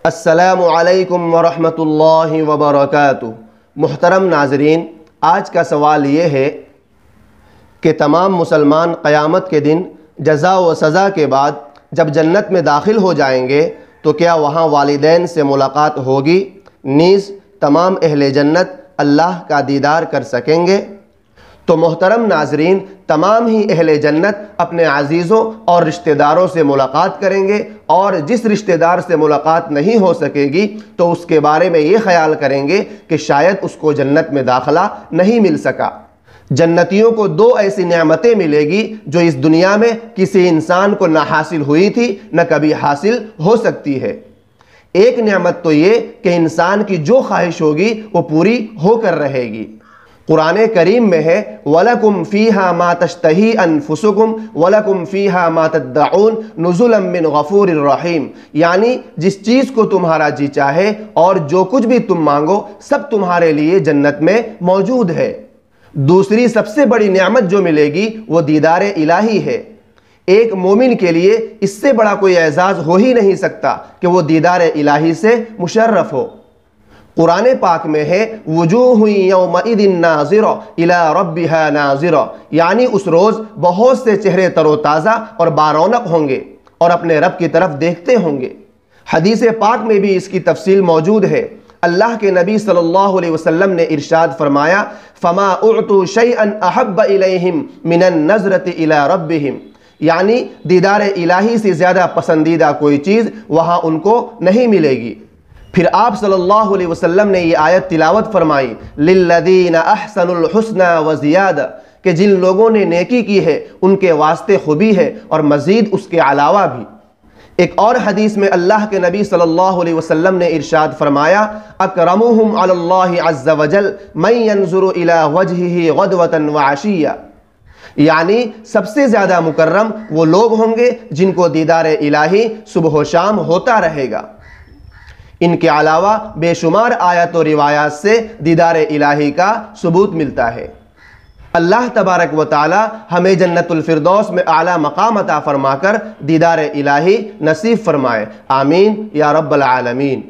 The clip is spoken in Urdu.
السلام علیکم ورحمۃ اللہ وبرکاتہ۔ محترم ناظرین، آج کا سوال یہ ہے کہ تمام مسلمان قیامت کے دن جزا و سزا کے بعد جب جنت میں داخل ہو جائیں گے تو کیا وہاں والدین سے ملاقات ہوگی؟ نیز تمام اہل جنت اللہ کا دیدار کر سکیں گے؟ تو محترم ناظرین، تمام ہی اہل جنت اپنے عزیزوں اور رشتہ داروں سے ملاقات کریں گے، اور جس رشتہ دار سے ملاقات نہیں ہو سکے گی تو اس کے بارے میں یہ خیال کریں گے کہ شاید اس کو جنت میں داخلہ نہیں مل سکا۔ جنتیوں کو دو ایسی نعمتیں ملے گی جو اس دنیا میں کسی انسان کو نہ حاصل ہوئی تھی نہ کبھی حاصل ہو سکتی ہے۔ ایک نعمت تو یہ کہ انسان کی جو خواہش ہوگی وہ پوری ہو کر رہے گی۔ قرآن کریم میں ہے وَلَكُمْ فِيهَا مَا تَشْتَهِي أَنفُسُكُمْ وَلَكُمْ فِيهَا مَا تَدَّعُونَ نُزُلًا مِّن غَفُورٍ رَحِيمٍ، یعنی جس چیز کو تمہارا جی چاہے اور جو کچھ بھی تم مانگو سب تمہارے لیے جنت میں موجود ہے۔ دوسری سب سے بڑی نعمت جو ملے گی وہ دیدار الہی ہے۔ ایک مومن کے لیے اس سے بڑا کوئی اعزاز ہو ہی نہیں سکتا کہ وہ دیدار الہی سے مشرف ہو۔ قرآن پاک میں ہے وجوہ یومئذ ناظرہ الی ربہا ناظرہ، یعنی اس روز بہت سے چہرے تر و تازہ اور بارونق ہوں گے اور اپنے رب کی طرف دیکھتے ہوں گے۔ حدیث پاک میں بھی اس کی تفصیل موجود ہے۔ اللہ کے نبی صلی اللہ علیہ وسلم نے ارشاد فرمایا فما اعطوا شیئا احب الیہم من النظرۃ الی ربہم، یعنی دیدار الہی سے زیادہ پسندیدہ کوئی چیز وہاں ان کو نہیں ملے گی۔ پھر آپ صلی اللہ علیہ وسلم نے یہ آیت تلاوت فرمائی للذین احسنوا الحسنی وزیادہ، کہ جن لوگوں نے نیکی کی ہے ان کے واسطے خوبی ہے اور مزید اس کے علاوہ بھی۔ ایک اور حدیث میں اللہ کے نبی صلی اللہ علیہ وسلم نے ارشاد فرمایا اکرمہم علی اللہ عز وجل من ینظر الی وجہہ غدوۃ وعشیہ، یعنی سب سے زیادہ مکرم وہ لوگ ہوں گے جن کو دیدار الہی صبح و شام ہوتا رہے گا۔ ان کے علاوہ بے شمار آیات و روایات سے دیدار الہی کا ثبوت ملتا ہے۔ اللہ تبارک و تعالی ہمیں جنت الفردوس میں اعلیٰ مقام عطا فرما کر دیدار الہی نصیب فرمائے، آمین یا رب العالمین۔